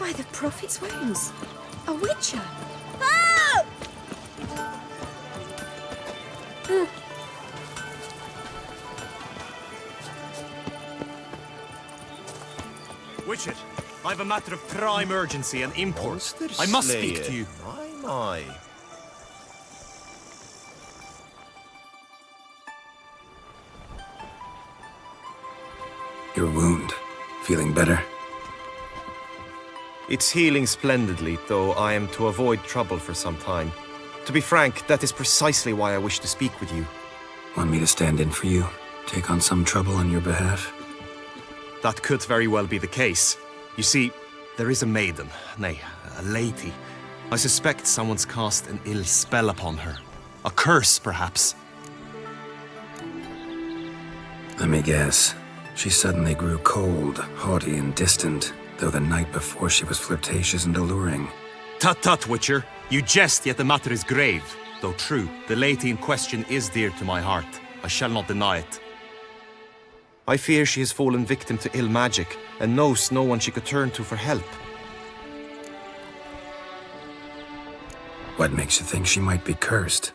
By the prophet's wounds. A witcher. Oh! Witcher, I've a matter of prime urgency and import. I must speak to you. My. Your wound. Feeling better? It's healing splendidly, though I am to avoid trouble for some time. To be frank, that is precisely why I wish to speak with you. Want me to stand in for you? Take on some trouble on your behalf? That could very well be the case. You see, there is a maiden, nay, a lady. I suspect someone's cast an ill spell upon her. A curse, perhaps. Let me guess. She suddenly grew cold, haughty, and distant, though the night before she was flirtatious and alluring. Tut tut, Witcher. You jest, yet the matter is grave. Though true, the lady in question is dear to my heart. I shall not deny it. I fear she has fallen victim to ill magic, and knows no one she could turn to for help. What makes you think she might be cursed?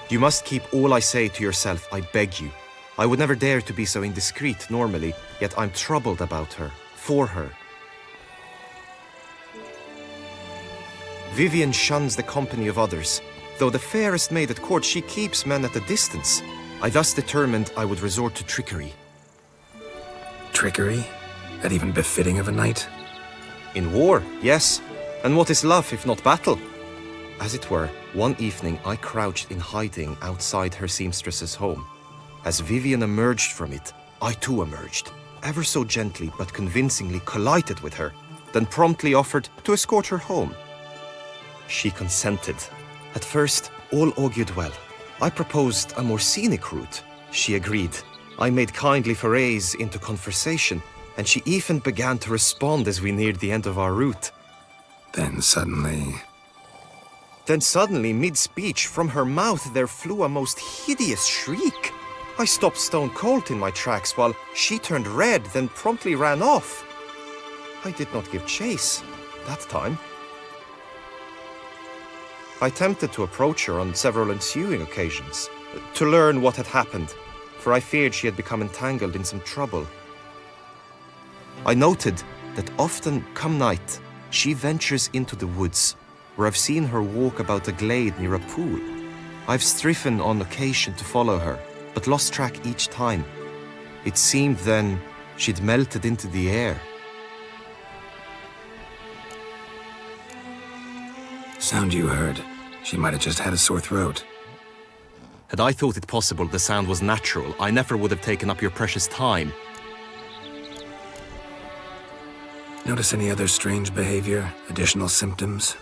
You must keep all I say to yourself, I beg you. I would never dare to be so indiscreet normally, yet I'm troubled about her, for her. Vivian shuns the company of others. Though the fairest maid at court, she keeps men at a distance. I thus determined I would resort to trickery. Trickery? That even befitting of a knight? In war, yes. And what is love if not battle? As it were, one evening I crouched in hiding outside her seamstress's home. As Vivian emerged from it, I too emerged, ever so gently but convincingly collided with her, then promptly offered to escort her home. She consented. At first, all augured well. I proposed a more scenic route. She agreed. I made kindly forays into conversation, and she even began to respond as we neared the end of our route. Then suddenly, mid-speech, from her mouth there flew a most hideous shriek. I stopped stone cold in my tracks while she turned red, then promptly ran off. I did not give chase that time. I attempted to approach her on several ensuing occasions, to learn what had happened, for I feared she had become entangled in some trouble. I noted that often, come night, she ventures into the woods, where I've seen her walk about a glade near a pool. I've striven on occasion to follow her, but lost track each time. It seemed then she'd melted into the air. sound you heard. She might have just had a sore throat. Had I thought it possible the sound was natural, I never would have taken up your precious time. Notice any other strange behavior? Additional symptoms?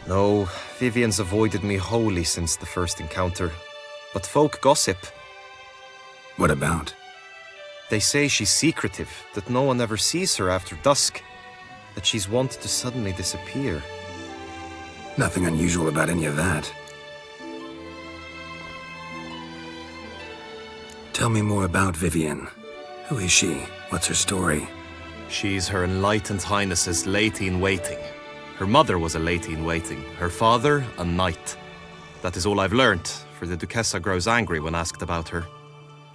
No, Vivian's avoided me wholly since the first encounter. But folk gossip. What about? They say she's secretive, that no one ever sees her after dusk, that she's wont to suddenly disappear. Nothing unusual about any of that. Tell me more about Vivian. Who is she? What's her story? She's Her Enlightened Highness's lady-in-waiting. Her mother was a lady-in-waiting, her father a knight. That is all I've learnt, for the Duchessa grows angry when asked about her.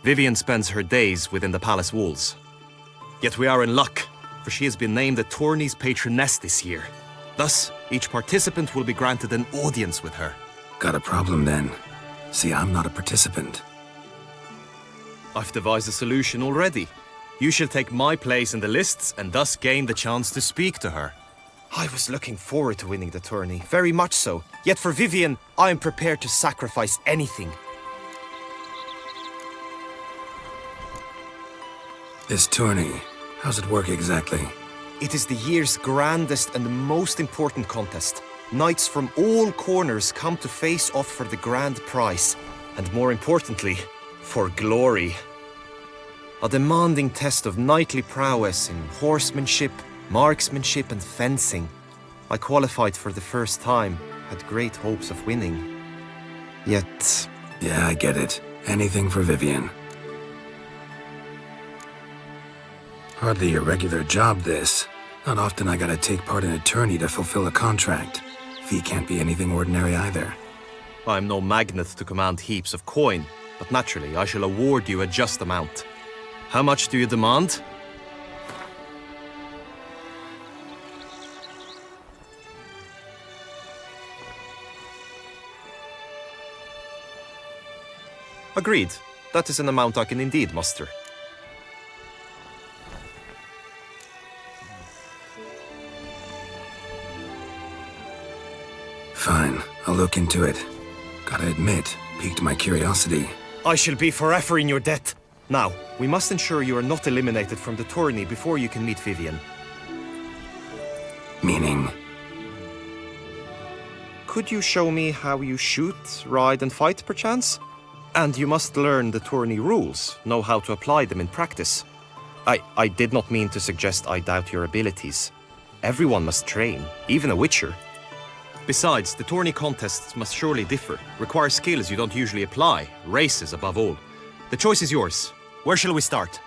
Vivian spends her days within the palace walls. Yet we are in luck, for she has been named the tourney's patroness this year. Thus, each participant will be granted an audience with her. Got a problem then. See, I'm not a participant. I've devised a solution already. You shall take my place in the lists and thus gain the chance to speak to her. I was looking forward to winning the tourney, very much so. Yet for Vivian, I am prepared to sacrifice anything. This tourney, how's it work exactly? It is the year's grandest and most important contest. Knights from all corners come to face off for the grand prize, and more importantly, for glory. A demanding test of knightly prowess in horsemanship, marksmanship and fencing. I qualified for the first time, had great hopes of winning. Yet... Yeah, I get it. Anything for Vivian. Hardly a regular job, this. Not often I gotta take part in a tourney to fulfill a contract. Fee can't be anything ordinary either. I'm no magnet to command heaps of coin, but naturally I shall award you a just amount. How much do you demand? Agreed. That is an amount I can indeed muster. Fine, I'll look into it. Gotta admit, piqued my curiosity. I shall be forever in your debt. Now, we must ensure you are not eliminated from the tourney before you can meet Vivian. Meaning? Could you show me how you shoot, ride, and fight, perchance? And you must learn the tourney rules, know how to apply them in practice. I did not mean to suggest I doubt your abilities. Everyone must train, even a witcher. Besides, the tourney contests must surely differ, require skills you don't usually apply, races above all. The choice is yours. Where shall we start?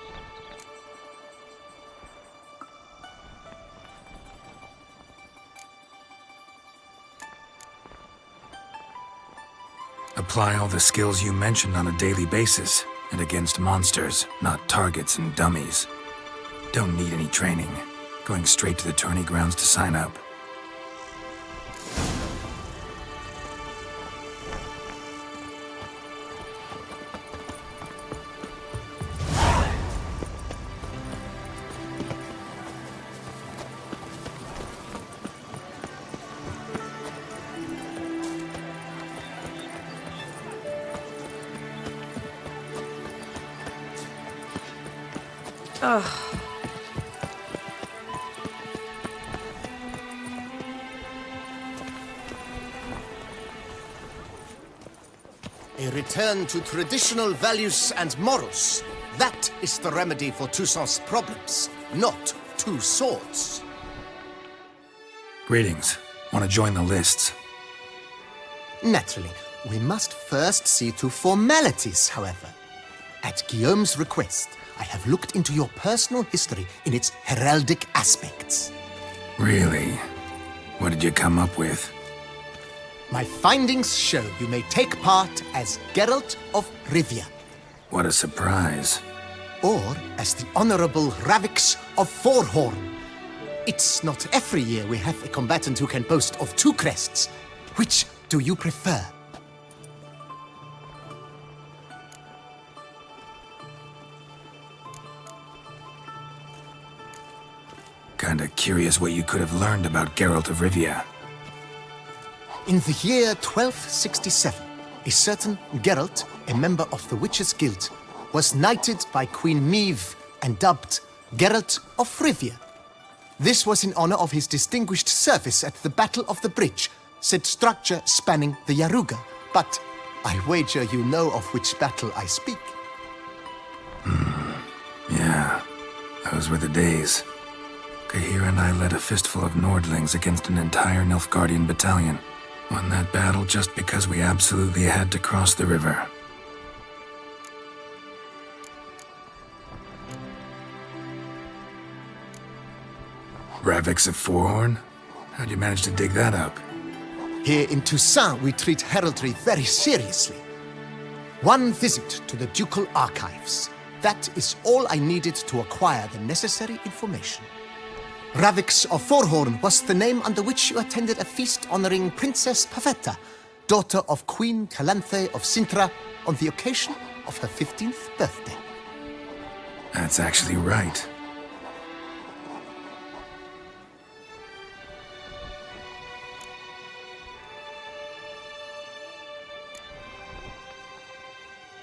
Apply all the skills you mentioned on a daily basis, and against monsters, not targets and dummies. Don't need any training. Going straight to the tourney grounds to sign up. A return to traditional values and morals. That is the remedy for Toussaint's problems, not two swords. Greetings. Want to join the lists? Naturally, we must first see to formalities, however. At Guillaume's request, I have looked into your personal history in its heraldic aspects. Really? What did you come up with? My findings show you may take part as Geralt of Rivia, What a surprise. or as the Honorable Ravix of Forhorn. It's not every year we have a combatant who can boast of two crests. Which do you prefer? Kinda curious what you could have learned about Geralt of Rivia. In the year 1267, a certain Geralt, a member of the Witches' Guild, was knighted by Queen Meve and dubbed Geralt of Rivia. This was in honor of his distinguished service at the Battle of the Bridge, said structure spanning the Yaruga. But I wager you know of which battle I speak. Yeah, those were the days. Kahir and I led a fistful of Nordlings against an entire Nilfgaardian battalion. Won that battle just because we absolutely had to cross the river. Ravix of Forhorn? How'd you manage to dig that up? Here in Toussaint, we treat heraldry very seriously. One visit to the ducal archives. That is all I needed to acquire the necessary information. Ravix of Forhorn was the name under which you attended a feast honoring Princess Pavetta, daughter of Queen Calanthe of Sintra, on the occasion of her 15th birthday. That's actually right.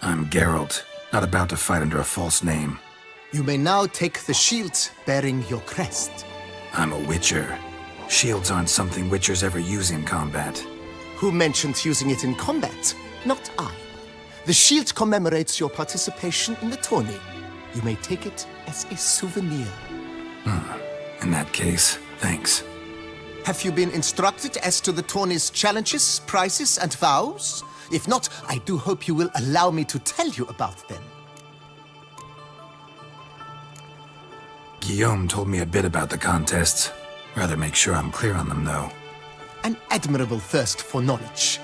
I'm Geralt, not about to fight under a false name. You may now take the shield bearing your crest. I'm a witcher. Shields aren't something witchers ever use in combat. Who mentioned using it in combat? Not I. The shield commemorates your participation in the tourney. You may take it as a souvenir. In that case, thanks. Have you been instructed as to the tourney's challenges, prizes, and vows? If not, I do hope you will allow me to tell you about them. Guillaume told me a bit about the contests. Rather make sure I'm clear on them, though. An admirable thirst for knowledge.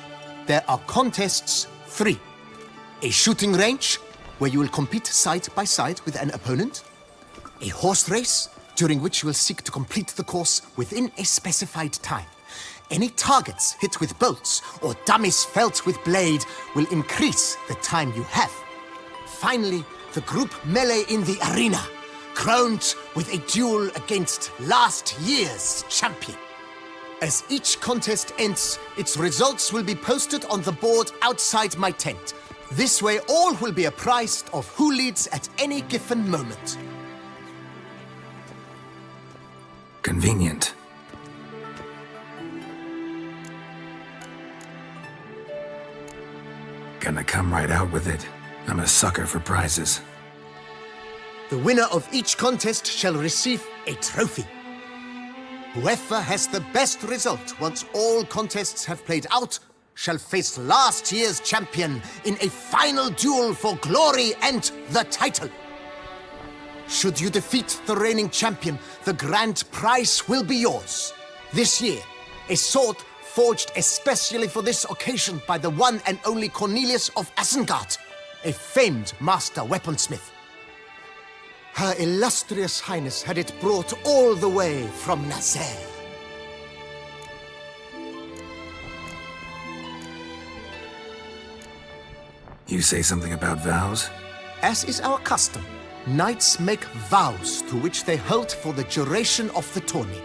There are contests 3. A shooting range, where you will compete side by side with an opponent. A horse race, during which you will seek to complete the course within a specified time. Any targets hit with bolts or dummies felt with blade will increase the time you have. Finally, the group melee in the arena, crowned with a duel against last year's champion. As each contest ends, its results will be posted on the board outside my tent. This way, all will be apprised of who leads at any given moment. Convenient. Gonna come right out with it. I'm a sucker for prizes. The winner of each contest shall receive a trophy. Whoever has the best result once all contests have played out shall face last year's champion in a final duel for glory and the title. Should you defeat the reigning champion, the grand prize will be yours. This year, a sword forged especially for this occasion by the one and only Cornelius of Isengard, a famed master weaponsmith. Her illustrious highness had it brought all the way from Nazaire. You say something about vows? As is our custom, knights make vows to which they hold for the duration of the tourney.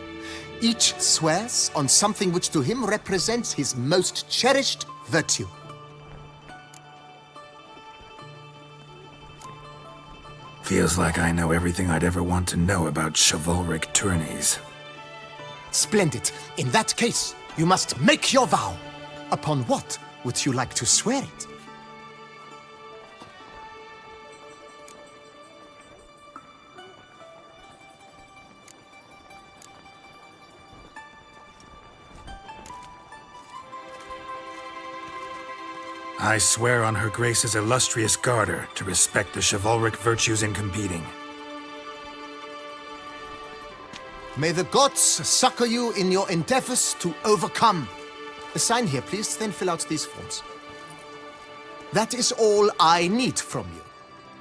Each swears on something which to him represents his most cherished virtue. Feels like I know everything I'd ever want to know about chivalric tourneys. Splendid. In that case, you must make your vow. Upon what would you like to swear it? I swear on Her Grace's illustrious garter to respect the chivalric virtues in competing. May the gods succor you in your endeavors to overcome. Sign here, please, then fill out these forms. That is all I need from you.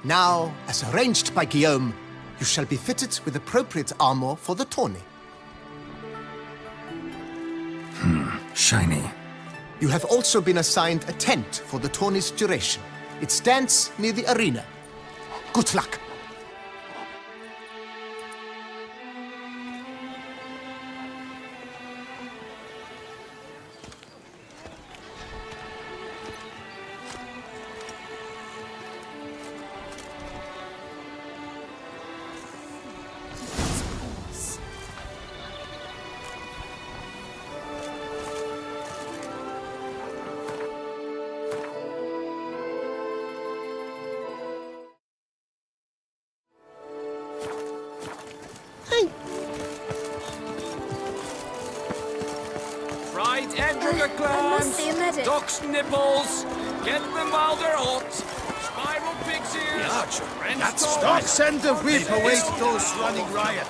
Now, as arranged by Guillaume, you shall be fitted with appropriate armor for the tourney. Shiny. You have also been assigned a tent for the tourney's duration. It stands near the arena. Good luck. Right, enter the I must see a clams, medic. duck's nipples, get them while they're hot, spiral pig's ears, That's Don't send the whip away to those running riot.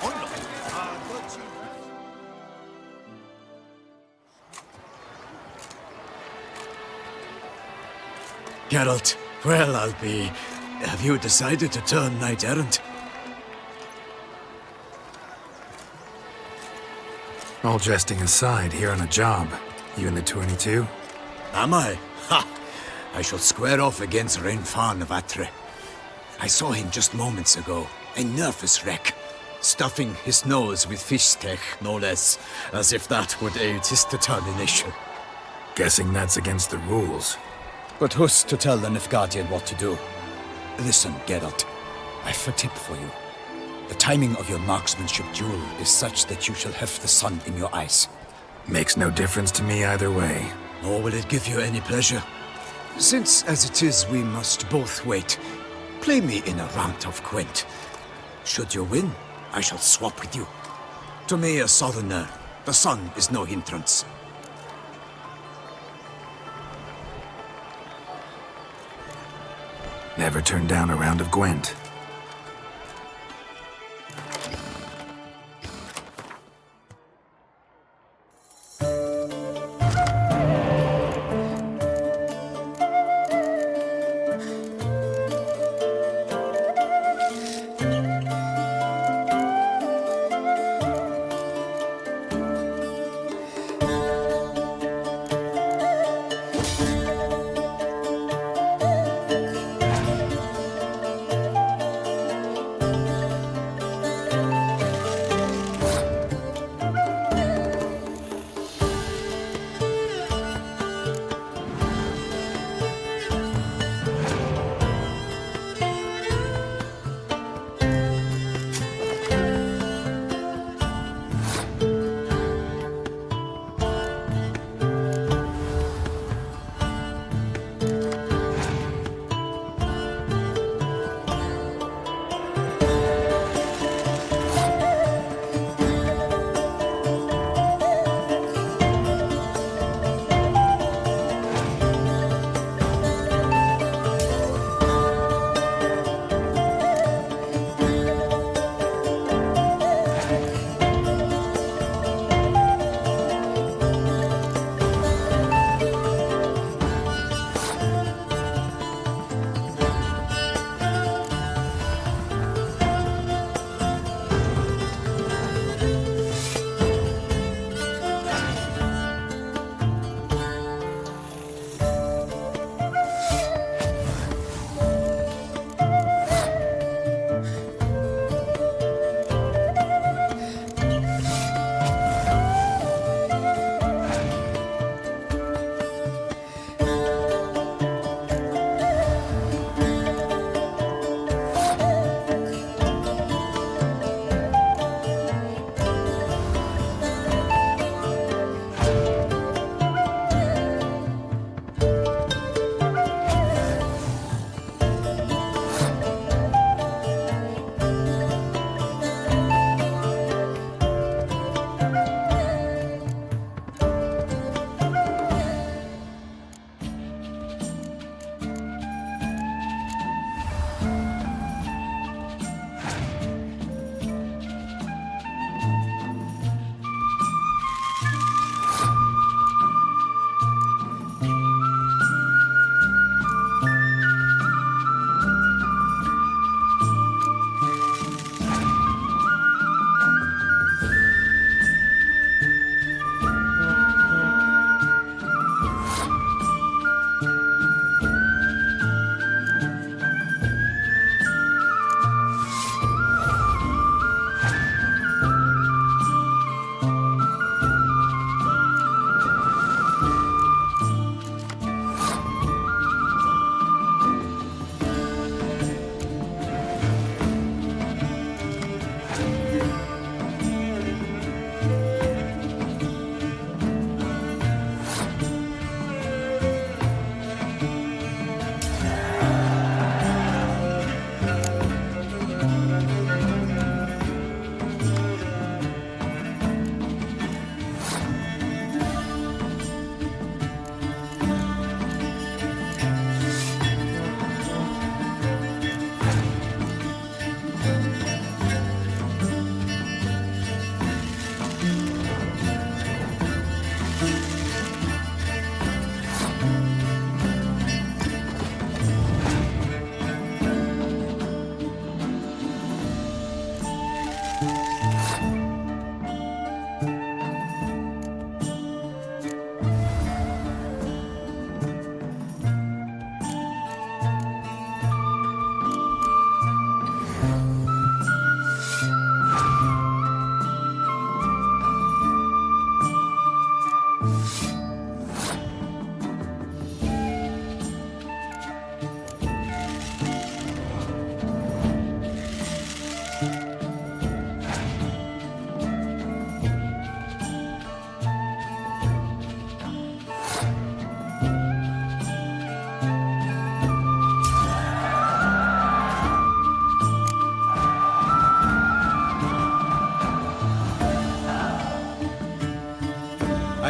Geralt, well, I'll be. Have you decided to turn knight-errant? All jesting aside, here on a job. You in the tourney too? Am I? Ha! I shall square off against Rainfan of Atre. I saw him just moments ago, a nervous wreck, stuffing his nose with fish steak, no less, as if that would aid his determination. Guessing that's against the rules. But who's to tell the Nilfgaardian what to do? Listen, Geralt, I've a tip for you. The timing of your marksmanship duel is such that you shall have the sun in your eyes. Makes no difference to me either way. Nor will it give you any pleasure. Since, as it is, we must both wait, play me in a round of Gwynt. Should you win, I shall swap with you. To me, a southerner, the sun is no hindrance. Never turn down a round of Gwent.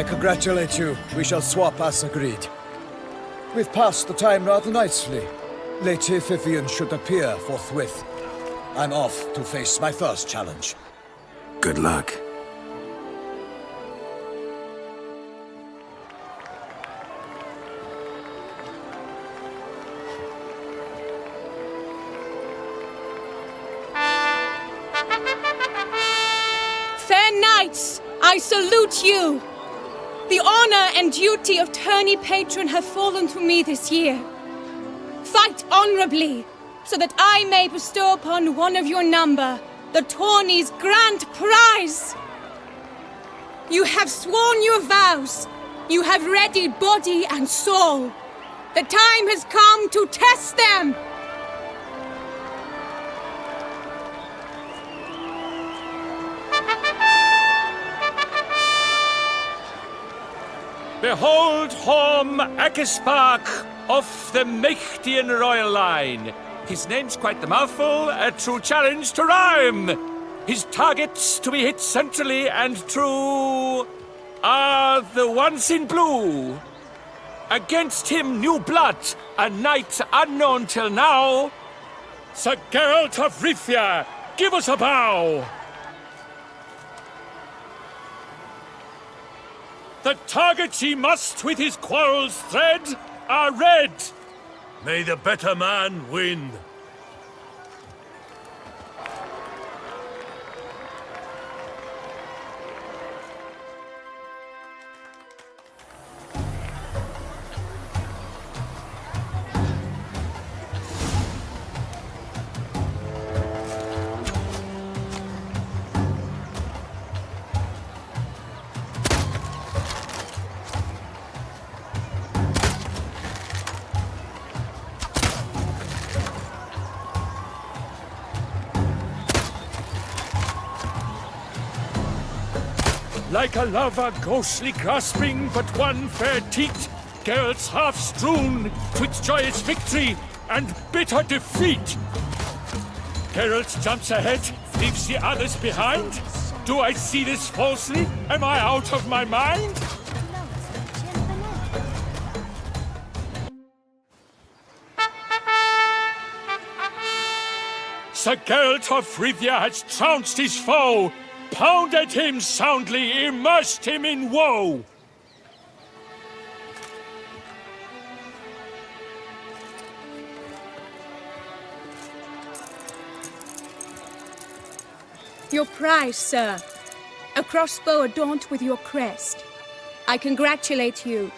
I congratulate you. We shall swap as agreed. We've passed the time rather nicely. Lady Vivian should appear forthwith. I'm off to face my first challenge. Good luck. Fair knights, I salute you! The honor and duty of tourney patron have fallen to me this year. Fight honorably, so that I may bestow upon one of your number the tourney's grand prize! You have sworn your vows. You have readied body and soul. The time has come to test them! Behold Horm Akespark of the Mechtian royal line. His name's quite the mouthful, a true challenge to rhyme. His targets to be hit centrally and true are the ones in blue. Against him new blood, a knight unknown till now. Sir Geralt of Rivia, give us a bow. The targets he must with his quarrels thread are red. May the better man win. Like a lover ghostly grasping but one fair teat, Geralt's half strewn twixt joyous victory and bitter defeat. Geralt jumps ahead, leaves the others behind. Do I see this falsely? Am I out of my mind? Sir Geralt of Rivia has trounced his foe, pounded him soundly, immersed him in woe. Your prize, sir. A crossbow adorned with your crest. I congratulate you.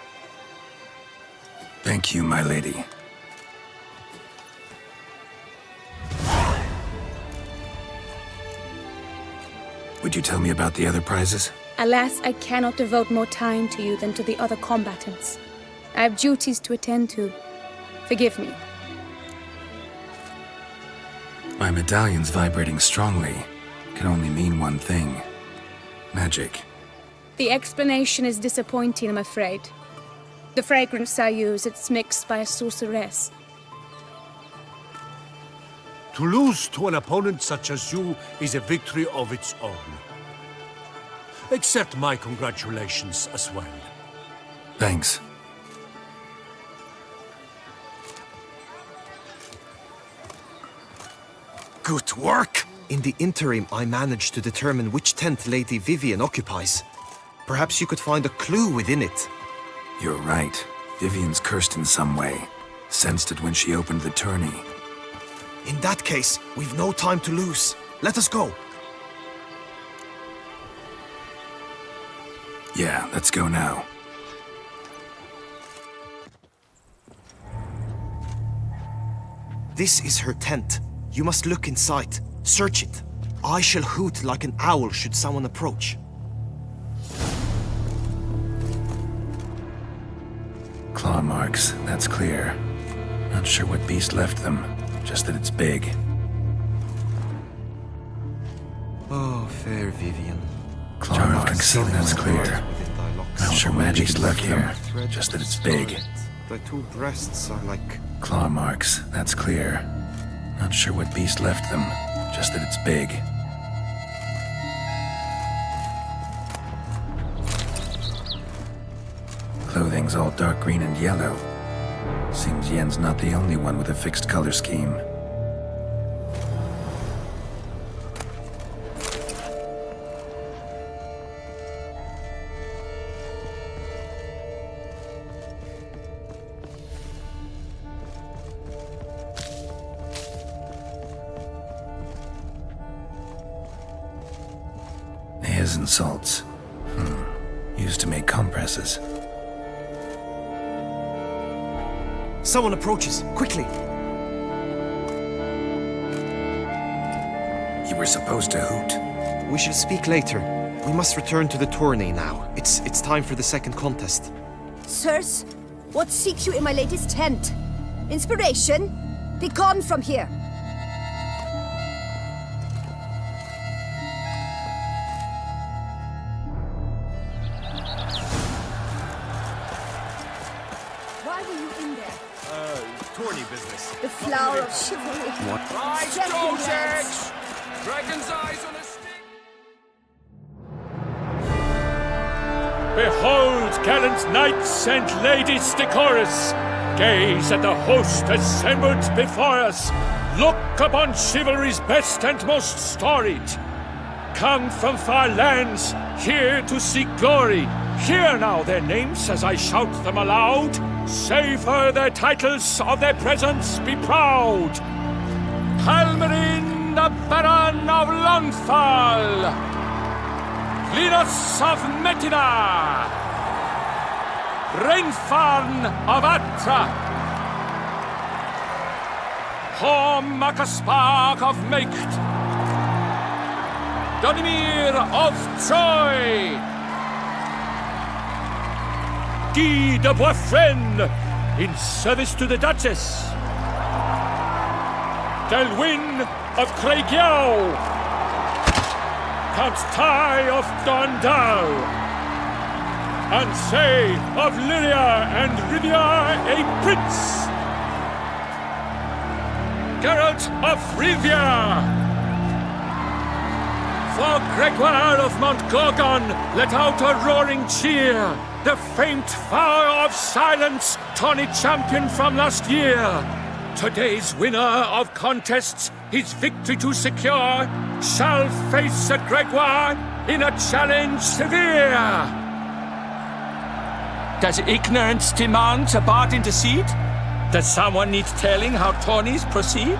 Thank you, my lady. Would you tell me about the other prizes? Alas, I cannot devote more time to you than to the other combatants. I have duties to attend to. Forgive me. My medallion's vibrating strongly. Can only mean one thing. Magic. The explanation is disappointing, I'm afraid. The fragrance I use, it's mixed by a sorceress. To lose to an opponent such as you is a victory of its own. Accept my congratulations as well. Thanks. Good work! In the interim, I managed to determine which tent Lady Vivian occupies. Perhaps you could find a clue within it. You're right. Vivian's cursed in some way. Sensed it when she opened the tourney. In that case, we've no time to lose. Let us go. Yeah, let's go now. This is her tent. You must look inside. Search it. I shall hoot like an owl should someone approach. Claw marks, that's clear. Not sure what beast left them, just that it's big. Oh, fair Vivian. Claw marks, that's clear. Not sure what beast left them, just that it's big. Thy two breasts are like... Claw marks, that's clear. Not sure what beast left them, just that it's big. clothing's all dark green and yellow. Seems Yen's not the only one with a fixed color scheme. Hairs and salts. Used to make compresses. Someone approaches. Quickly! You were supposed to hoot. We shall speak later. We must return to the tourney now. It's time for the second contest. Sirs, what seeks you in my latest tent? Inspiration? Be gone from here! Why were you in there? Tourney business. The flower of chivalry. Right, Striking hands. Dragon's eyes on a stick! Behold, gallant knights and ladies decorous! Gaze at the host assembled before us! Look upon chivalry's best and most storied! Come from far lands, here to seek glory! Hear now their names as I shout them aloud! Savor their titles, of their presence be proud! Halmarin, the Baron of Lonfal! Linus of Metina! Rainfarn of Atra! Horm Akaspag of Meikt! Donimir of Troy! Guy de Boisfren, in service to the Duchess. Delwyn of Craigiau. Count Tai of Dondal. Ansay of Lyria and Rivia a prince. Geralt of Rivia. For Gregoire of Montgorgon, let out a roaring cheer. The faint vow of silence, tourney champion from last year. Today's winner of contests, his victory to secure, shall face a Gregoire in a challenge severe. Does ignorance demand a bard intercede? Does someone need telling how tourneys proceed?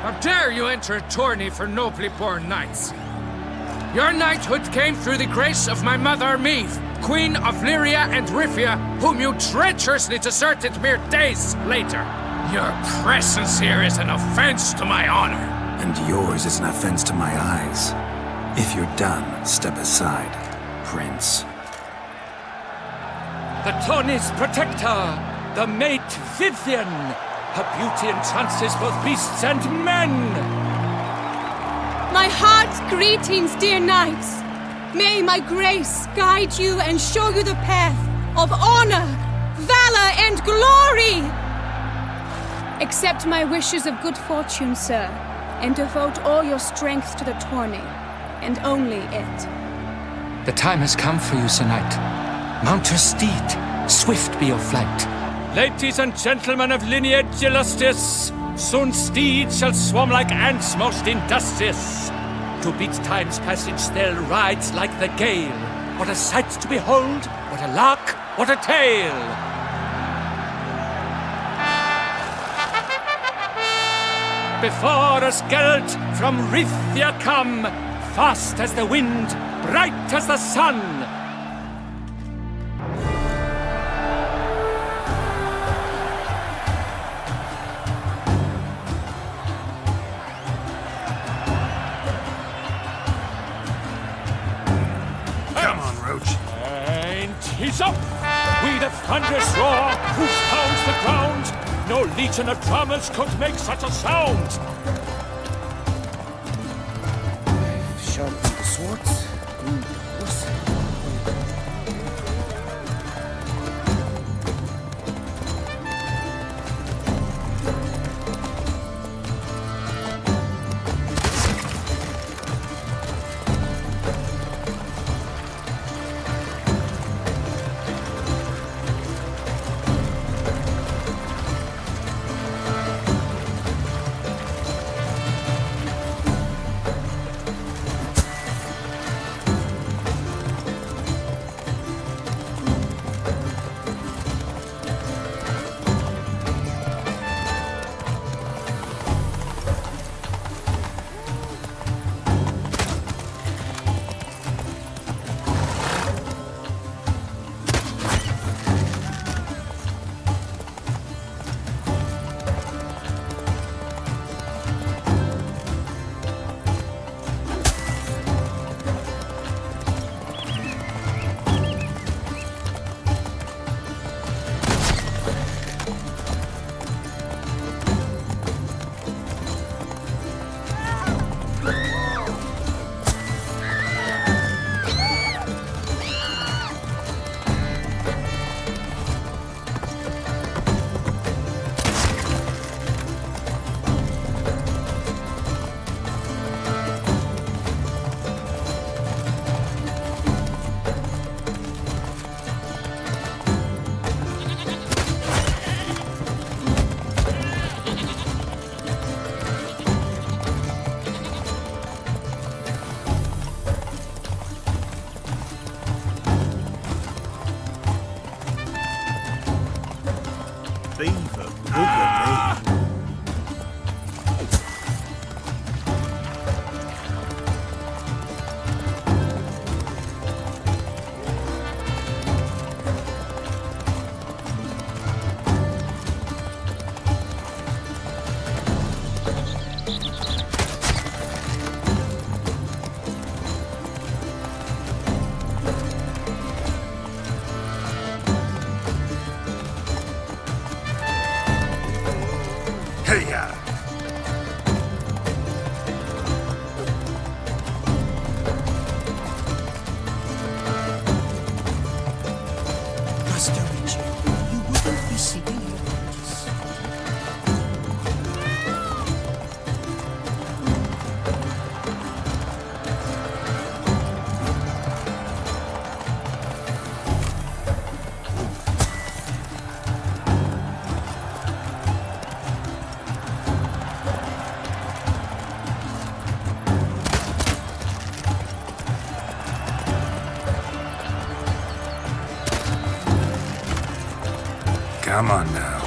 How dare you enter a tourney for nobly born knights? Your knighthood came through the grace of my mother Meath, Queen of Lyria and Rivia, whom you treacherously deserted mere days later. Your presence here is an offense to my honor. And yours is an offense to my eyes. If you're done, step aside, Prince. The tourney's protector, the mate Vivian. Her beauty entrances both beasts and men. My heart's greetings, dear knights. May my grace guide you and show you the path of honor, valor, and glory. Accept my wishes of good fortune, sir, and devote all your strength to the tourney, and only it. The time has come for you, Sir Knight. Mount your steed. Swift be your flight. Ladies and gentlemen of lineage illustrious, soon steeds shall swarm like ants most industrious. To beat time's passage they'll ride like the gale. What a sight to behold, what a lark, what a tale! Before us Geralt from Rivia come, fast as the wind, bright as the sun. He's up! We the thunderous roar, hoof pounds the ground. No legion of drummers could make such a sound. Sharpened the swords. Beaver, bugger me. Come on now.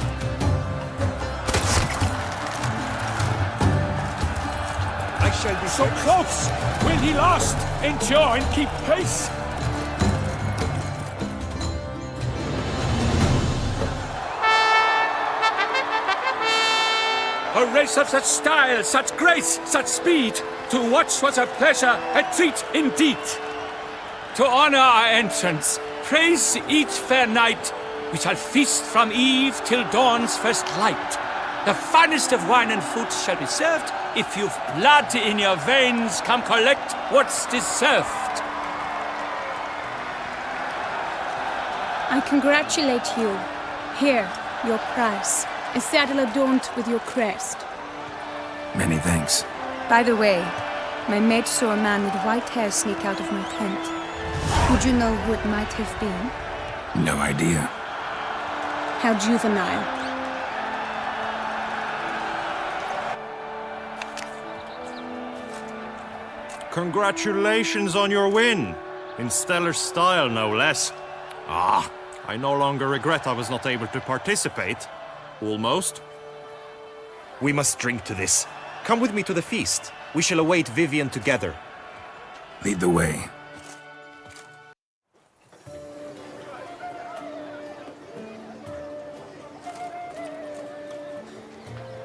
I shall be so close! Will he last? Endure and keep pace! A race of such style, such grace, such speed! To watch was a pleasure, a treat indeed! To honor our entrance, praise each fair knight, we shall feast from eve till dawn's first light. The finest of wine and food shall be served. If you've blood in your veins, come collect what's deserved. I congratulate you. Here, your prize. A saddle adorned with your crest. Many thanks. By the way, my mate saw a man with white hair sneak out of my tent. Would you know who it might have been? No idea. How juvenile. Congratulations on your win. In stellar style, no less. Ah, I no longer regret I was not able to participate. Almost. We must drink to this. Come with me to the feast. We shall await Vivian together. Lead the way.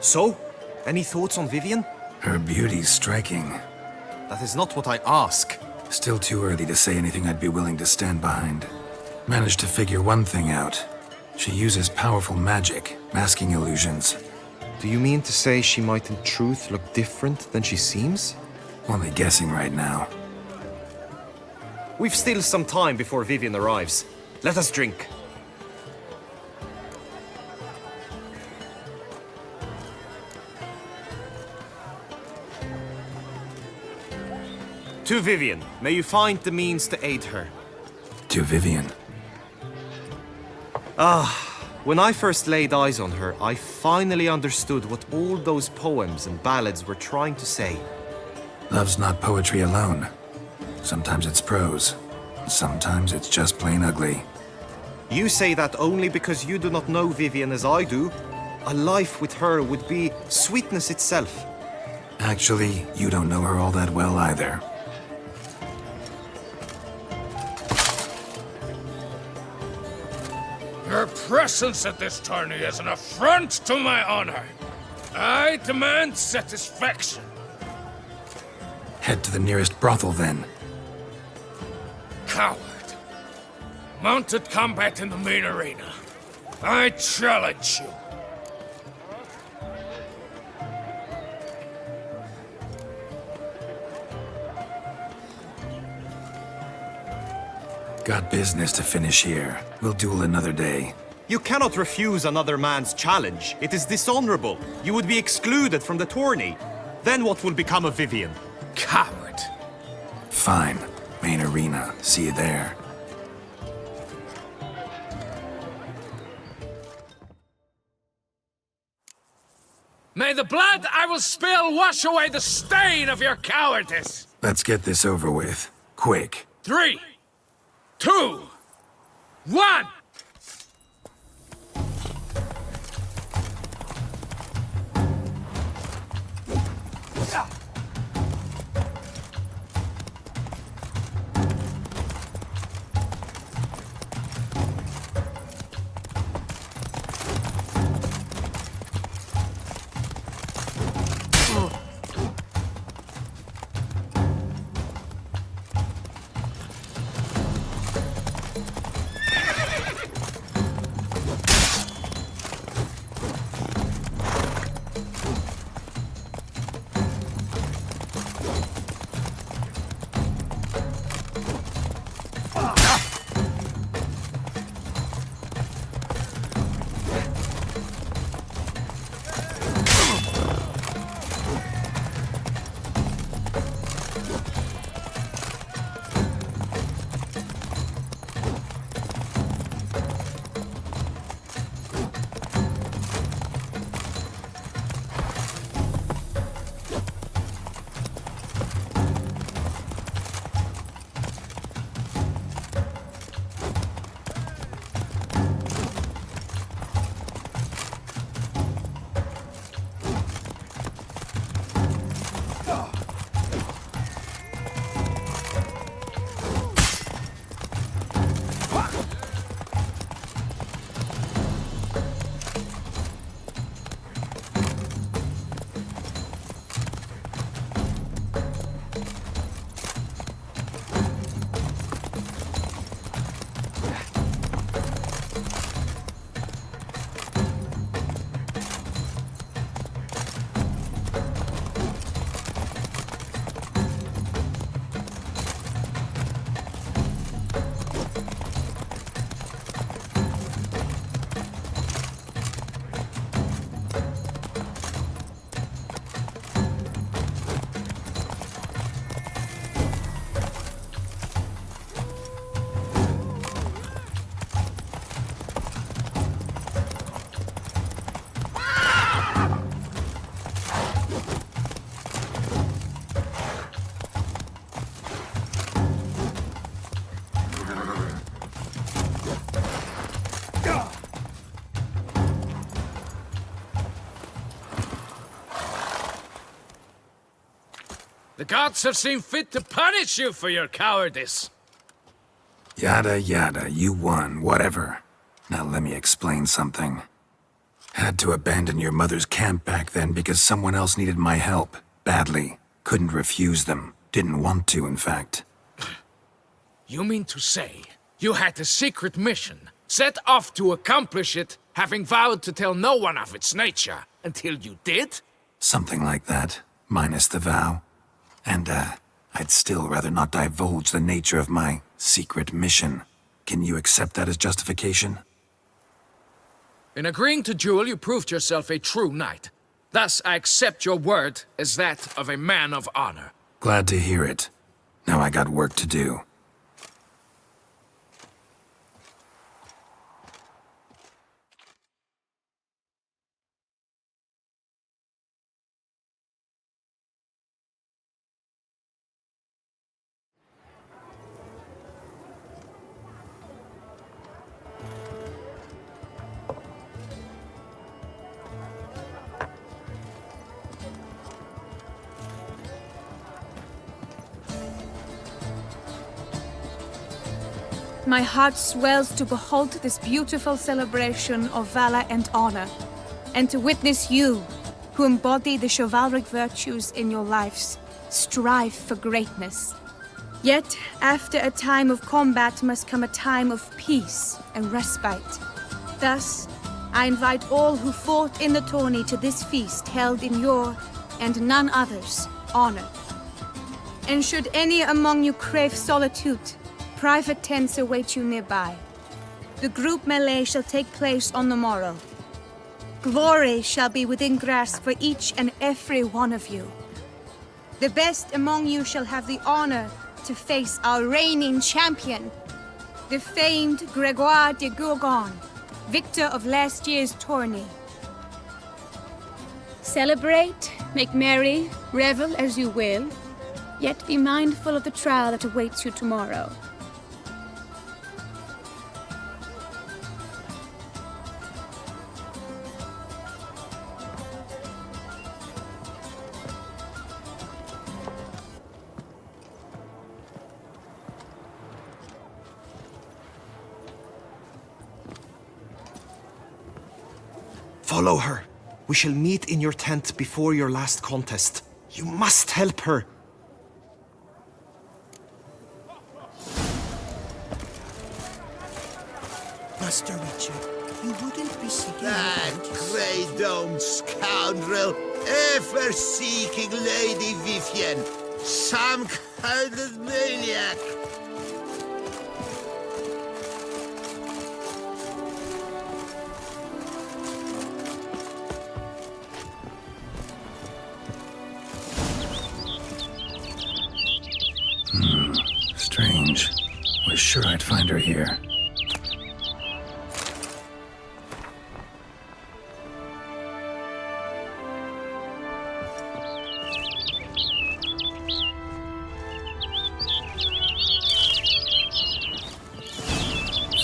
So, any thoughts on Vivian? Her beauty's striking. That is not what I ask. Still too early to say anything I'd be willing to stand behind. Managed to figure one thing out. She uses powerful magic, masking illusions. Do you mean to say she might in truth look different than she seems? Only guessing right now. We've still some time before Vivian arrives. Let us drink. To Vivian, may you find the means to aid her. To Vivian. When I first laid eyes on her, I finally understood what all those poems and ballads were trying to say. Love's not poetry alone. Sometimes it's prose. Sometimes it's just plain ugly. You say that only because you do not know Vivian as I do. A life with her would be sweetness itself. Actually, you don't know her all that well either. Your presence at this tourney is an affront to my honor. I demand satisfaction. Head to the nearest brothel, then. Coward. Mounted combat in the main arena. I challenge you. Got business to finish here. We'll duel another day. You cannot refuse another man's challenge. It is dishonorable. You would be excluded from the tourney. Then what will become of Vivian? Coward. Fine. Main arena. See you there. May the blood I will spill wash away the stain of your cowardice! Let's get this over with. Quick. 3, 2, 1! The gods have seen fit to punish you for your cowardice. Yada yada, you won, whatever. Now let me explain something. Had to abandon your mother's camp back then because someone else needed my help, badly. Couldn't refuse them. Didn't want to, in fact. You mean to say you had a secret mission, set off to accomplish it, having vowed to tell no one of its nature, until you did? Something like that, minus the vow. And, I'd still rather not divulge the nature of my secret mission. Can you accept that as justification? In agreeing to duel, you proved yourself a true knight. Thus, I accept your word as that of a man of honor. Glad to hear it. Now I got work to do. My heart swells to behold this beautiful celebration of valor and honor, and to witness you, who embody the chivalric virtues in your lives, strive for greatness. Yet, after a time of combat must come a time of peace and respite. Thus, I invite all who fought in the tourney to this feast held in your, and none other's, honor. And should any among you crave solitude, private tents await you nearby. The group melee shall take place on the morrow. Glory shall be within grasp for each and every one of you. The best among you shall have the honor to face our reigning champion, the famed Grégoire de Gourgon, victor of last year's tourney. Celebrate, make merry, revel as you will, yet be mindful of the trial that awaits you tomorrow. Follow her. We shall meet in your tent before your last contest. You must help her. Master Richard, you wouldn't be seeking That grey-domed scoundrel, ever seeking Lady Vivienne. Some kind of maniac. Strange. Was sure I'd find her here.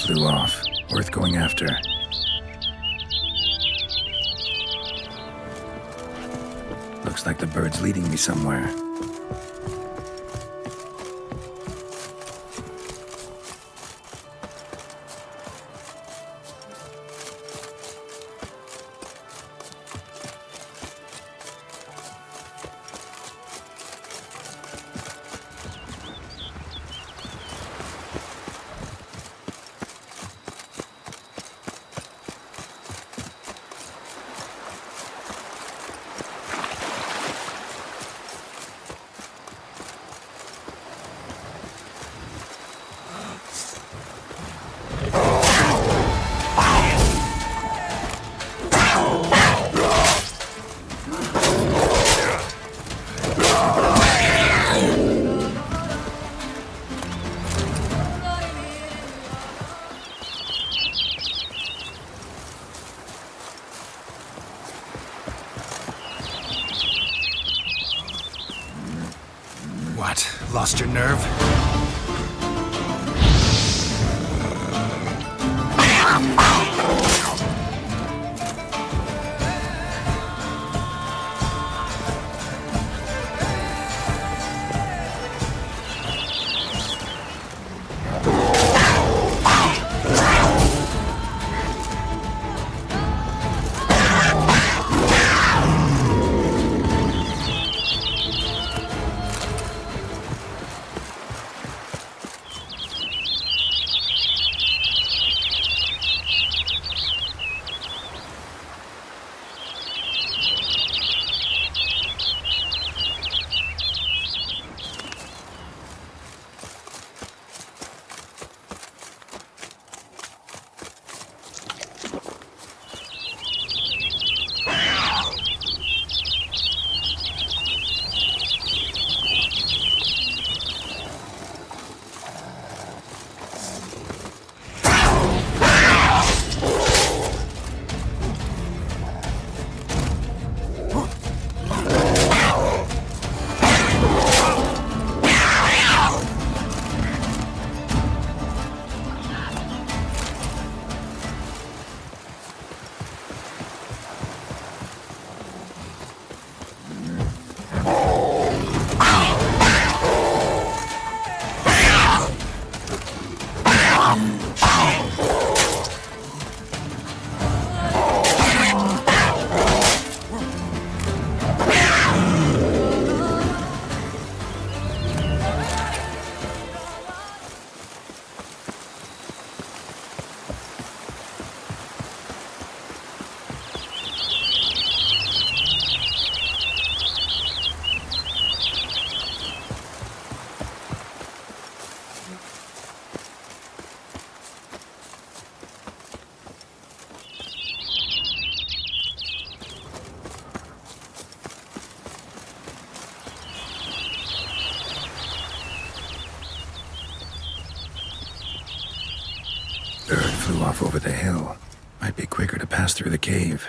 Flew off. Worth going after. Looks like the bird's leading me somewhere. What? Lost your nerve? off over the hill. Might be quicker to pass through the cave.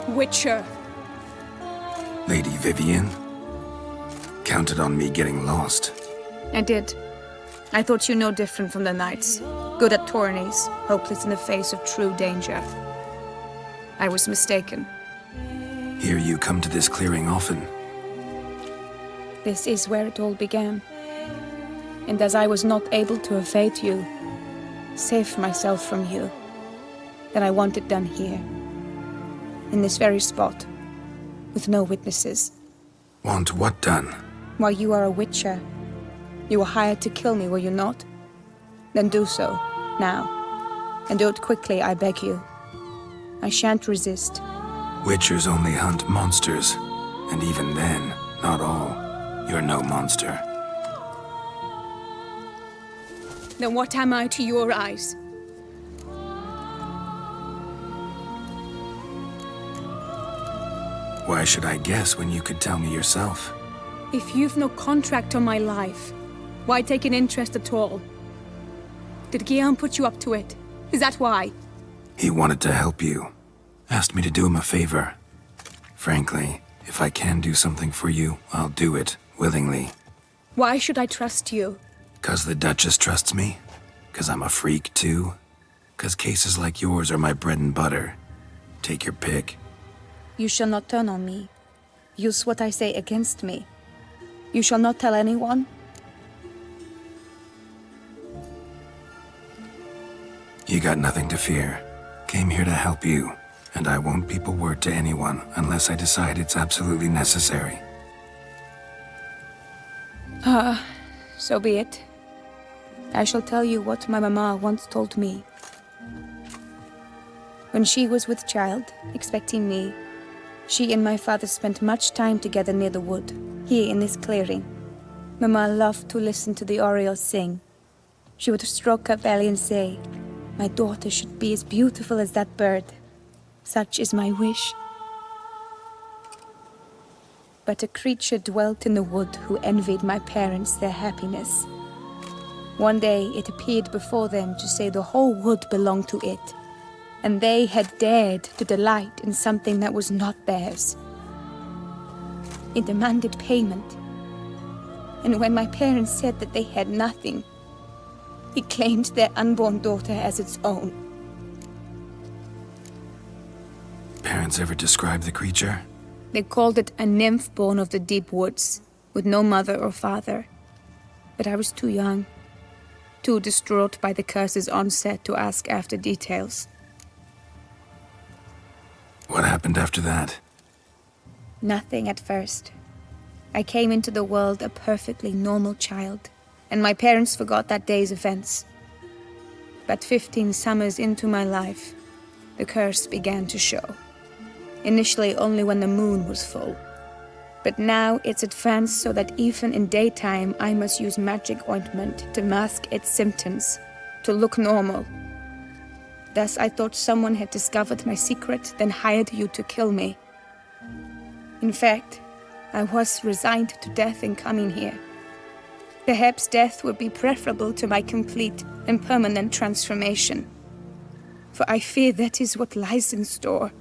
Witcher. Lady Vivienne? Counted on me getting lost. I did. I thought you no different from the knights. Good at tourneys, hopeless in the face of true danger. I was mistaken. Hear you come to this clearing often. This is where it all began. And as I was not able to evade you, save myself from you, then I want it done here. In this very spot, with no witnesses. Want what done? While you are a witcher, you were hired to kill me, were you not? Then do so, now. And do it quickly, I beg you. I shan't resist. Witchers only hunt monsters, and even then, not all. You're no monster. Then what am I to your eyes? Why should I guess when you could tell me yourself? If you've no contract on my life, why take an interest at all? Did Guillaume put you up to it? Is that why? He wanted to help you. Asked me to do him a favor. Frankly, if I can do something for you, I'll do it, willingly. Why should I trust you? 'Cause the Duchess trusts me? 'Cause I'm a freak, too? 'Cause cases like yours are my bread and butter? Take your pick. You shall not turn on me. Use what I say against me. You shall not tell anyone? You got nothing to fear. Came here to help you, and I won't peep a word to anyone unless I decide it's absolutely necessary. So be it. I shall tell you what my mama once told me. When she was with child, expecting me, she and my father spent much time together near the wood, here in this clearing. Mama loved to listen to the orioles sing. She would stroke her belly and say, "My daughter should be as beautiful as that bird. Such is my wish." But a creature dwelt in the wood who envied my parents their happiness. One day it appeared before them to say the whole wood belonged to it, and they had dared to delight in something that was not theirs. It demanded payment, and when my parents said that they had nothing, it claimed their unborn daughter as its own. Parents ever describe the creature? They called it a nymph born of the deep woods, with no mother or father. But I was too young, too distraught by the curse's onset to ask after details. What happened after that? Nothing at first. I came into the world a perfectly normal child, and my parents forgot that day's events. But 15 summers into my life, the curse began to show. Initially only when the moon was full. But now it's advanced so that even in daytime I must use magic ointment to mask its symptoms, to look normal. Thus I thought someone had discovered my secret, then hired you to kill me. In fact, I was resigned to death in coming here. Perhaps death would be preferable to my complete and permanent transformation. For I fear that is what lies in store.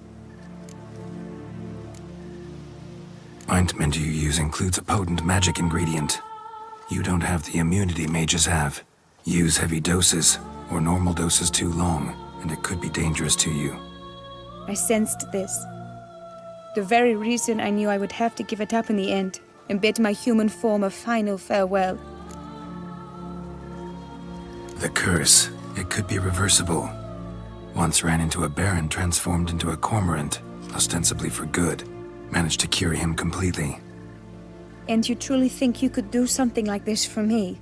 Ointment you use includes a potent magic ingredient. You don't have the immunity mages have. Use heavy doses, or normal doses too long, and it could be dangerous to you. I sensed this. The very reason I knew I would have to give it up in the end, and bid my human form a final farewell. The curse, it could be reversible. Once ran into a baron transformed into a cormorant, ostensibly for good. Managed to cure him completely. And you truly think you could do something like this for me?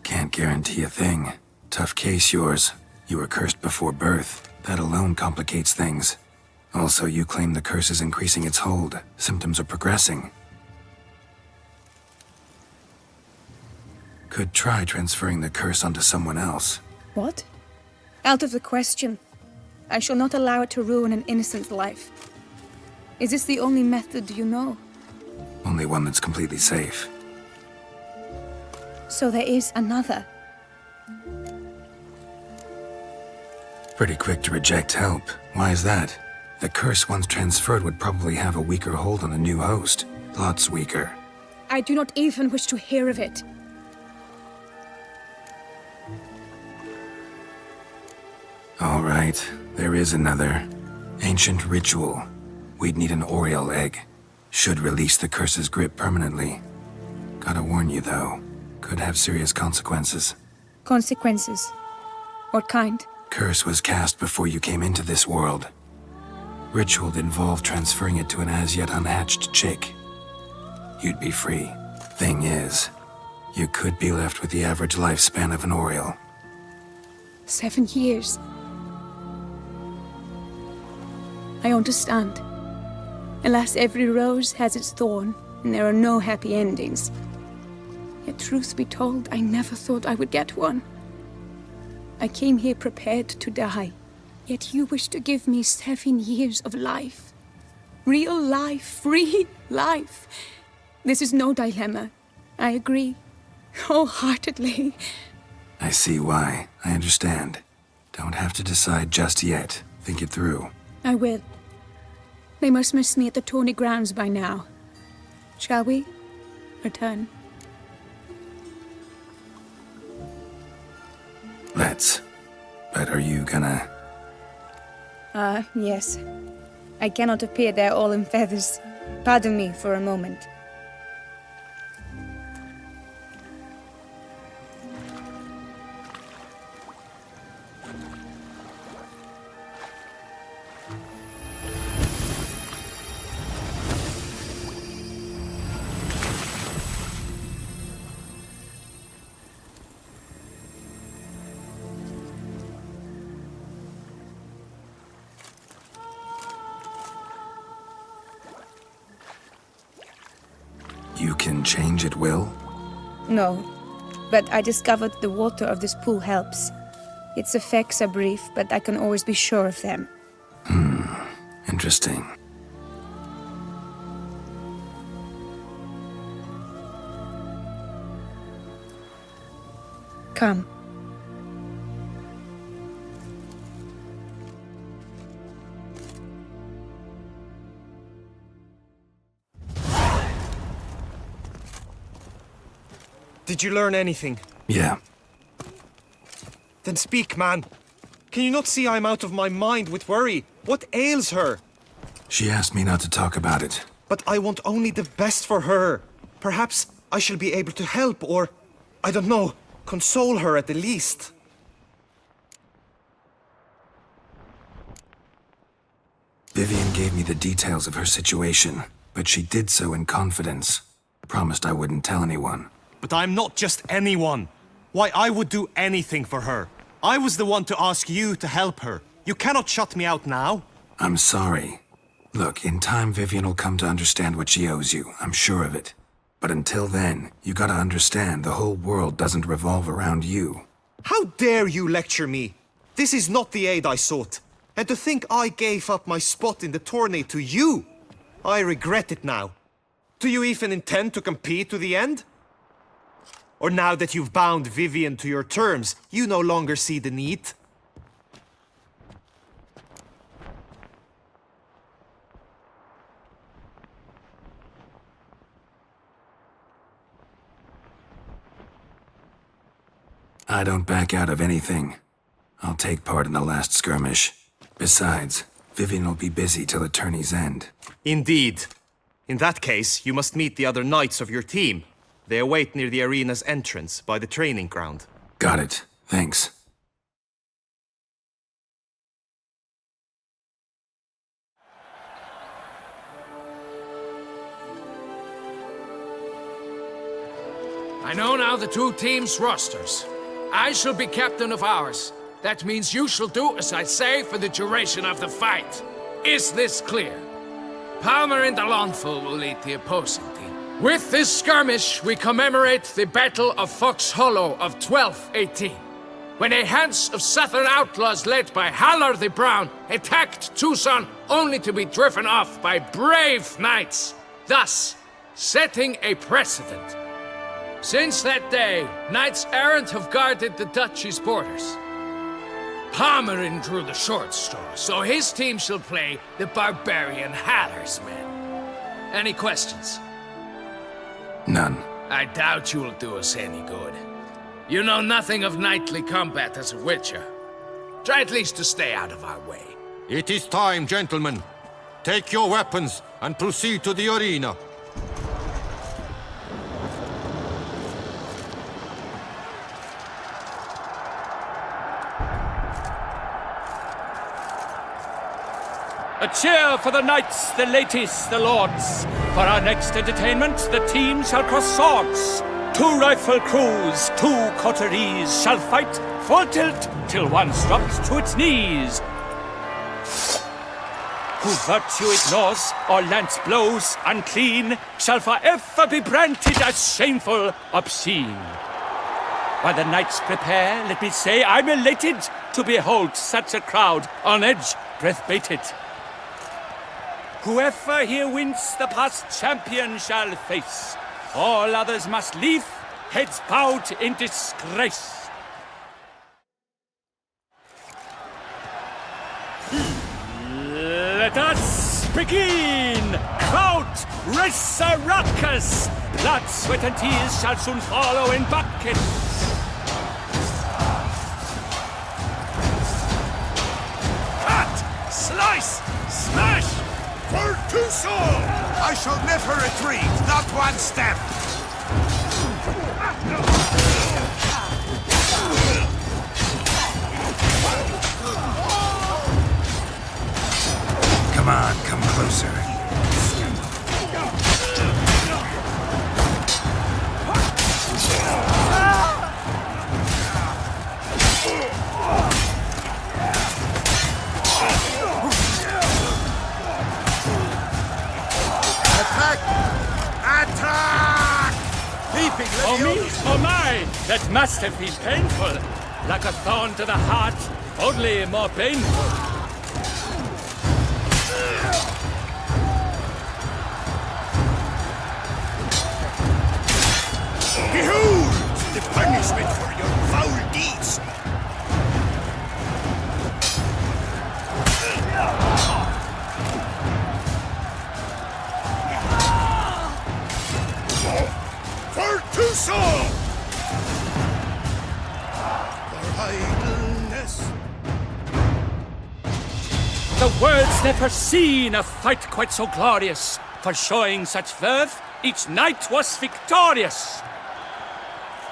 Can't guarantee a thing. Tough case yours. You were cursed before birth. That alone complicates things. Also, you claim the curse is increasing its hold. Symptoms are progressing. Could try transferring the curse onto someone else. What? Out of the question. I shall not allow it to ruin an innocent life. Is this the only method you know? Only one that's completely safe. So there is another. Pretty quick to reject help. Why is that? The curse once transferred would probably have a weaker hold on the new host. Lots weaker. I do not even wish to hear of it. All right, there is another. Ancient ritual. We'd need an Oriole egg. Should release the curse's grip permanently. Gotta warn you, though. Could have serious consequences. Consequences? What kind? Curse was cast before you came into this world. Ritual involved transferring it to an as-yet unhatched chick. You'd be free. Thing is, you could be left with the average lifespan of an Oriole. 7 years. I understand. Alas, every rose has its thorn, and there are no happy endings. Yet truth be told, I never thought I would get one. I came here prepared to die, yet you wish to give me 7 years of life. Real life, free life. This is no dilemma. I agree, wholeheartedly. I see why. I understand. Don't have to decide just yet. Think it through. I will. They must miss me at the tourney grounds by now. Shall we return? Let's. But are you gonna... Yes. I cannot appear there all in feathers. Pardon me for a moment. You can change at will? No, but I discovered the water of this pool helps. Its effects are brief, but I can always be sure of them. Interesting. Come. Did you learn anything? Yeah. Then speak, man. Can you not see I'm out of my mind with worry? What ails her? She asked me not to talk about it. But I want only the best for her. Perhaps I shall be able to help or, I don't know, console her at the least. Vivian gave me the details of her situation, but she did so in confidence. Promised I wouldn't tell anyone. But I'm not just anyone. Why, I would do anything for her. I was the one to ask you to help her. You cannot shut me out now. I'm sorry. Look, in time Vivian will come to understand what she owes you. I'm sure of it. But until then, you gotta understand the whole world doesn't revolve around you. How dare you lecture me? This is not the aid I sought. And to think I gave up my spot in the tourney to you! I regret it now. Do you even intend to compete to the end? Or now that you've bound Vivian to your terms, you no longer see the need? I don't back out of anything. I'll take part in the last skirmish. Besides, Vivian will be busy till the tourney's end. Indeed. In that case, you must meet the other knights of your team. They await near the arena's entrance, by the training ground. Got it. Thanks. I know now the two teams' rosters. I shall be captain of ours. That means you shall do as I say for the duration of the fight. Is this clear? Palmer and Alonful will lead the opposing team. With this skirmish, we commemorate the Battle of Fox Hollow of 1218, when a Hans of Southern outlaws led by Halar the Brown attacked Toussaint only to be driven off by brave knights, thus setting a precedent. Since that day, knights errant have guarded the duchy's borders. Palmerin drew the short straw, so his team shall play the barbarian Halar's men. Any questions? None. I doubt you will do us any good. You know nothing of knightly combat as a witcher. Try at least to stay out of our way. It is time, gentlemen. Take your weapons and proceed to the arena. A cheer for the knights, the ladies, the lords. For our next entertainment, the team shall cross swords. 2 rifle crews, 2 coteries shall fight full tilt till one's dropped to its knees. Who virtue ignores or lance blows unclean shall forever be branded as shameful, obscene. While the knights prepare, let me say I'm elated to behold such a crowd on edge, breath baited. Whoever here wins the past champion shall face. All others must leave, heads bowed in disgrace. Let us begin! Crowd, race a ruckus! Blood, sweat and tears shall soon follow in buckets. Cut! Slice! Smash! For Toussaint! I shall never retreat, not one step! Come on, come closer. Oh me, oh my, that must have been painful. Like a thorn to the heart, only more painful. Behold the punishment for your foul deeds! For Toussaint! For idleness! The world's never seen a fight quite so glorious. For showing such verve, each knight was victorious.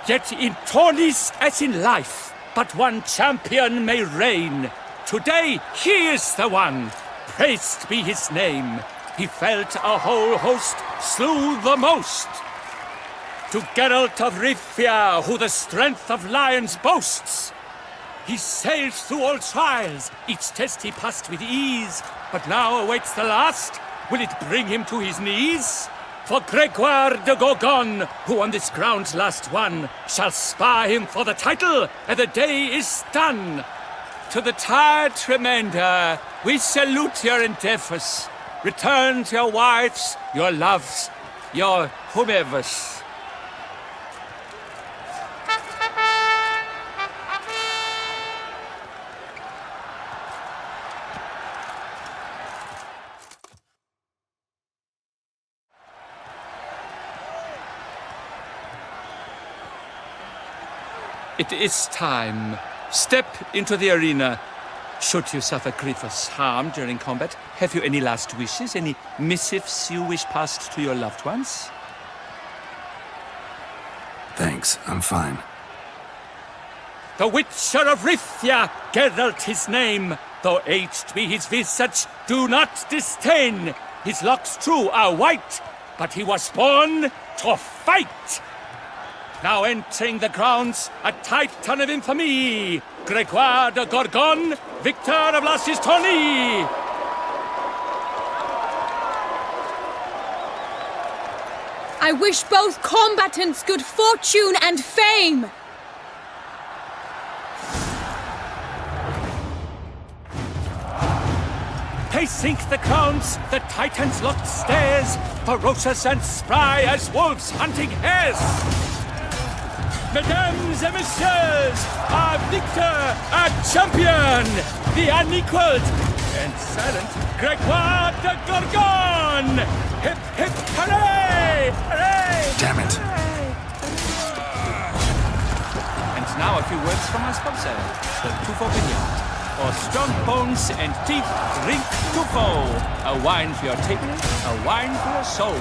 Yet in tourneys as in life, but one champion may reign. Today, he is the one. Praised be his name. He felt a whole host, slew the most. To Geralt of Rivia, who the strength of lions boasts, He sailed through all trials. Each test he passed with ease. But now awaits the last. Will it bring him to his knees? For Gregoire de Gorgon, who on this ground last won, shall spar him for the title, and the day is done. To the tired remainder, we salute your endeavors. Return to your wives, your loves, your whomevers. It is time. Step into the arena. Should you suffer grievous harm during combat, have you any last wishes, any missives you wish passed to your loved ones? Thanks, I'm fine. The Witcher of Rivia, Geralt his name. Though aged be his visage, do not disdain. His locks true are white, but he was born to fight. Now entering the grounds, a titan of infamy, Gregoire de Gorgon, victor of Las's tourney. I wish both combatants good fortune and fame. They sink the crowns, the titans locked stairs, ferocious and spry as wolves hunting hares. Mesdames et messieurs, our victor, our champion, the unequaled and silent Gregoire de Gorgon! Hip, hip, hooray! Hooray! Damn it. And now a few words from our sponsor, the Tufo Vineyard. For strong bones and teeth, drink Tufo. A wine for your table, a wine for your soul.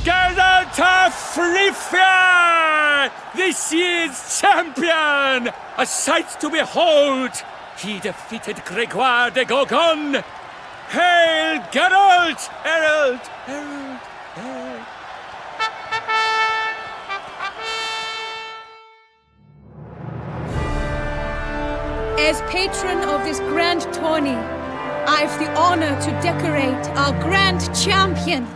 Geralt of Rivia, this year's champion! A sight to behold! He defeated Gregoire de Gorgon! Hail, Geralt! Herald! Herald! Herald! As patron of this grand tourney, I've the honor to decorate our grand champion.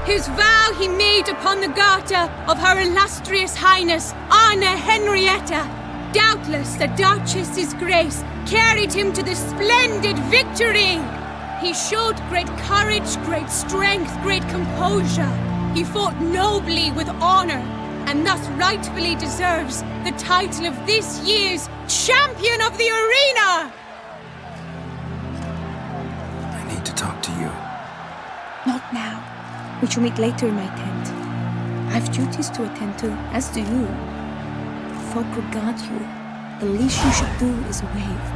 His vow he made upon the garter of her illustrious highness, Anna Henrietta. Doubtless the Duchess's grace carried him to this splendid victory. He showed great courage, great strength, great composure. He fought nobly with honor, and thus rightfully deserves the title of this year's Champion of the Arena! I need to talk to you. Not now. We shall meet later in my tent. I've duties to attend to, as do you. Folk regard you. The least you should do is wave.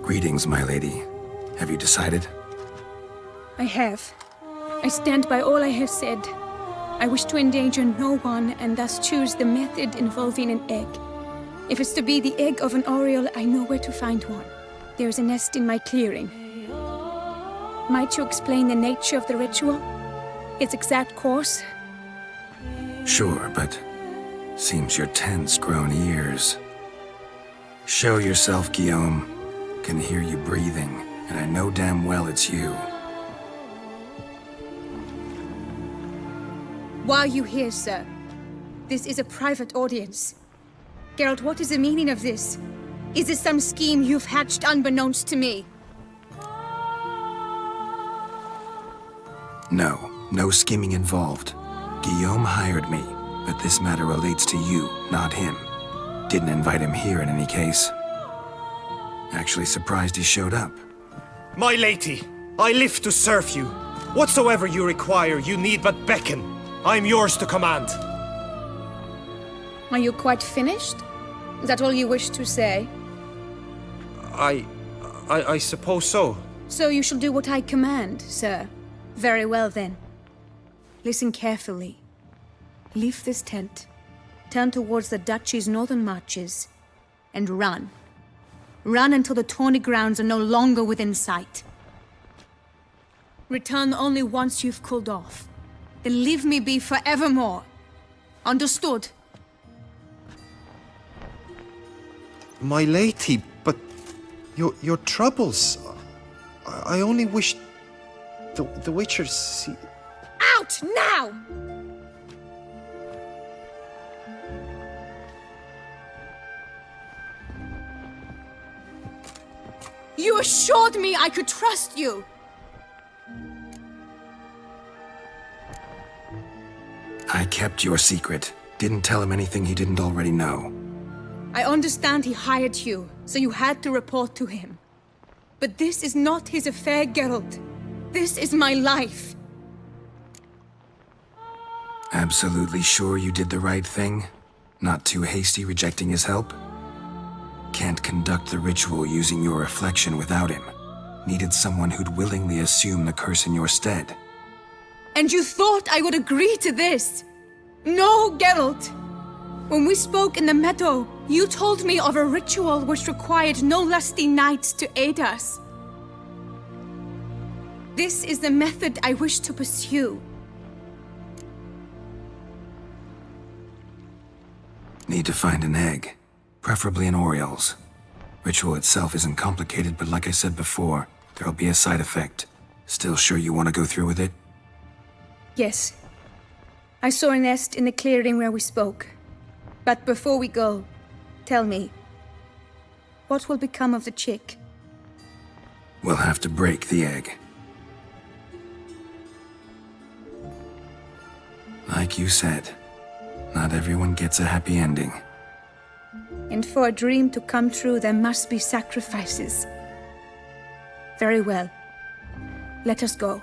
Greetings, my lady. Have you decided? I have. I stand by all I have said. I wish to endanger no one and thus choose the method involving an egg. If it's to be the egg of an oriole, I know where to find one. There is a nest in my clearing. Might you explain the nature of the ritual? Its exact course? Sure, but seems your tent's grown ears. Show yourself, Guillaume. Can hear you breathing, and I know damn well it's you. Why are you here, sir? This is a private audience. Geralt, what is the meaning of this? Is this some scheme you've hatched unbeknownst to me? No scheming involved. Guillaume hired me, but this matter relates to you, not him. Didn't invite him here in any case. Actually surprised he showed up. My lady, I live to serve you. Whatsoever you require, you need but beckon. I am yours to command. Are you quite finished? Is that all you wish to say? I suppose so. So you shall do what I command, sir. Very well, then. Listen carefully. Leave this tent, turn towards the duchy's northern marches, and run. Run until the tawny grounds are no longer within sight. Return only once you've cooled off. Then leave me be forevermore. Understood? My lady, but your troubles. I only wish the Witcher see. Out now! You assured me I could trust you! I kept your secret. Didn't tell him anything he didn't already know. I understand he hired you, so you had to report to him. But this is not his affair, Geralt. This is my life. Absolutely sure you did the right thing? Not too hasty rejecting his help? Can't conduct the ritual using your reflection without him. Needed someone who'd willingly assume the curse in your stead. And you thought I would agree to this? No, Geralt! When we spoke in the meadow, you told me of a ritual which required no lusty knights to aid us. This is the method I wish to pursue. Need to find an egg. Preferably an Oriole's. Ritual itself isn't complicated, but like I said before, there'll be a side effect. Still sure you want to go through with it? Yes. I saw a nest in the clearing where we spoke. But before we go, tell me, what will become of the chick? We'll have to break the egg. Like you said, not everyone gets a happy ending. And for a dream to come true, there must be sacrifices. Very well. Let us go.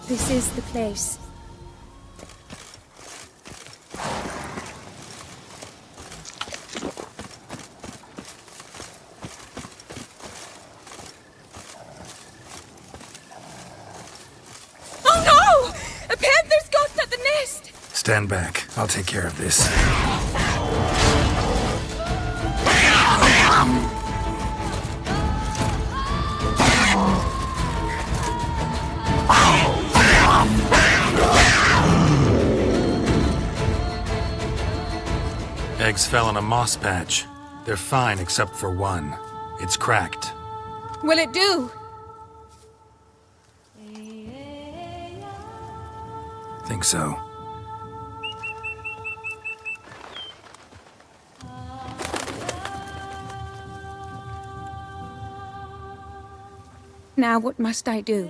This is the place. Oh no! A panther's gotten at the nest! Stand back. I'll take care of this. Eggs fell in a moss patch. They're fine except for one. It's cracked. Will it do? Think so. Now what must I do?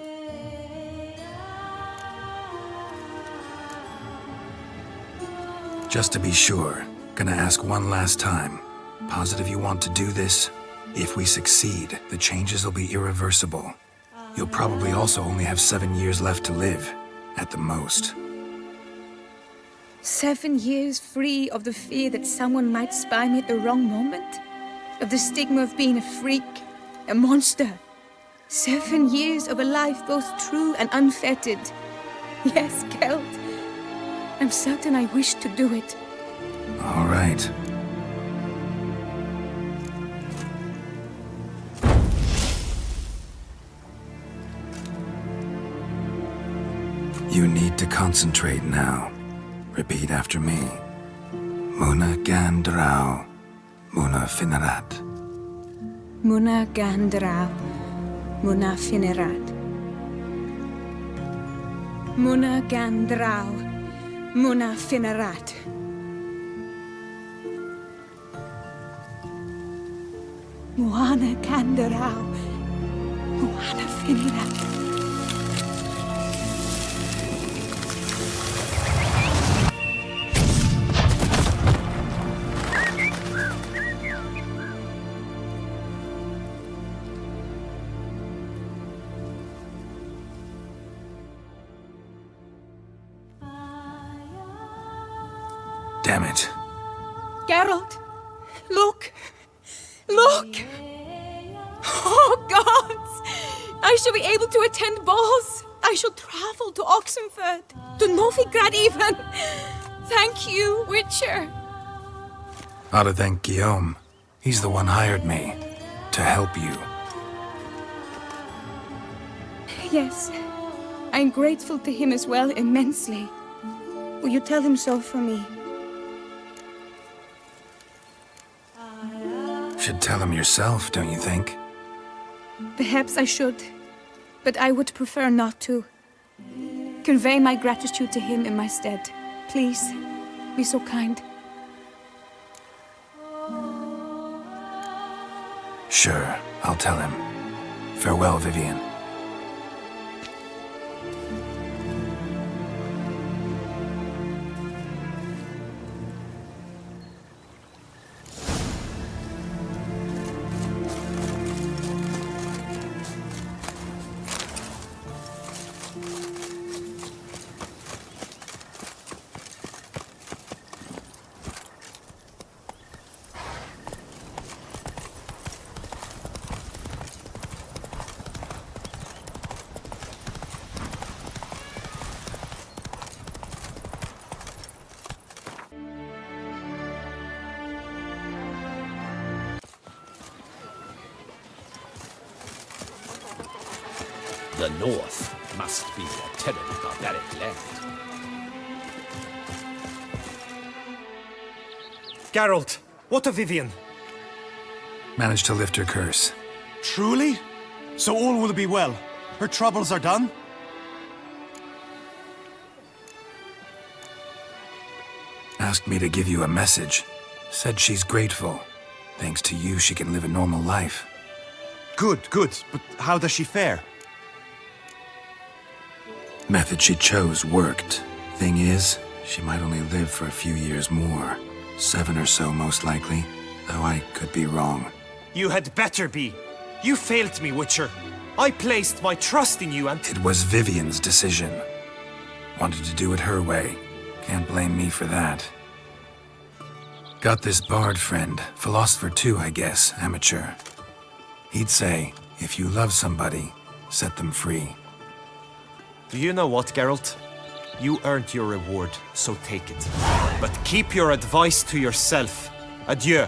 Just to be sure, gonna ask one last time. Positive you want to do this? If we succeed, the changes will be irreversible. You'll probably also only have 7 years left to live, at the most. 7 years free of the fear that someone might spy me at the wrong moment? Of the stigma of being a freak, a monster? 7 years of a life both true and unfettered. Yes, Geralt. I'm certain I wish to do it. All right. You need to concentrate now. Repeat after me. Muna Gandrau, Muna Finarat. Muna Gandrau, Muna finerat. Muna gandrau. Muna finerat. Muana gandrau. Muana finerat. Damn it. Geralt, look! Look! Oh, gods! I shall be able to attend balls. I shall travel to Oxenford, to Novigrad even. Thank you, Witcher. Ought to thank Guillaume. He's the one hired me to help you. Yes, I'm grateful to him as well, immensely. Will you tell him so for me? Should tell him yourself, don't you think? Perhaps I should, but I would prefer not to. Convey my gratitude to him in my stead. Please, be so kind. Sure, I'll tell him. Farewell, Vivian. The North must be a terribly barbaric land. Geralt, what of Vivian? Managed to lift her curse. Truly? So all will be well. Her troubles are done? Asked me to give you a message. Said she's grateful. Thanks to you, she can live a normal life. Good, good. But how does she fare? Method she chose worked. Thing is, she might only live for a few years more. 7 or so, most likely. Though I could be wrong. You had better be. You failed me, Witcher. I placed my trust in you and... It was Vivian's decision. Wanted to do it her way. Can't blame me for that. Got this bard friend. Philosopher too, I guess. Amateur. He'd say, if you love somebody, set them free. Do you know what, Geralt? You earned your reward, so take it. But keep your advice to yourself. Adieu.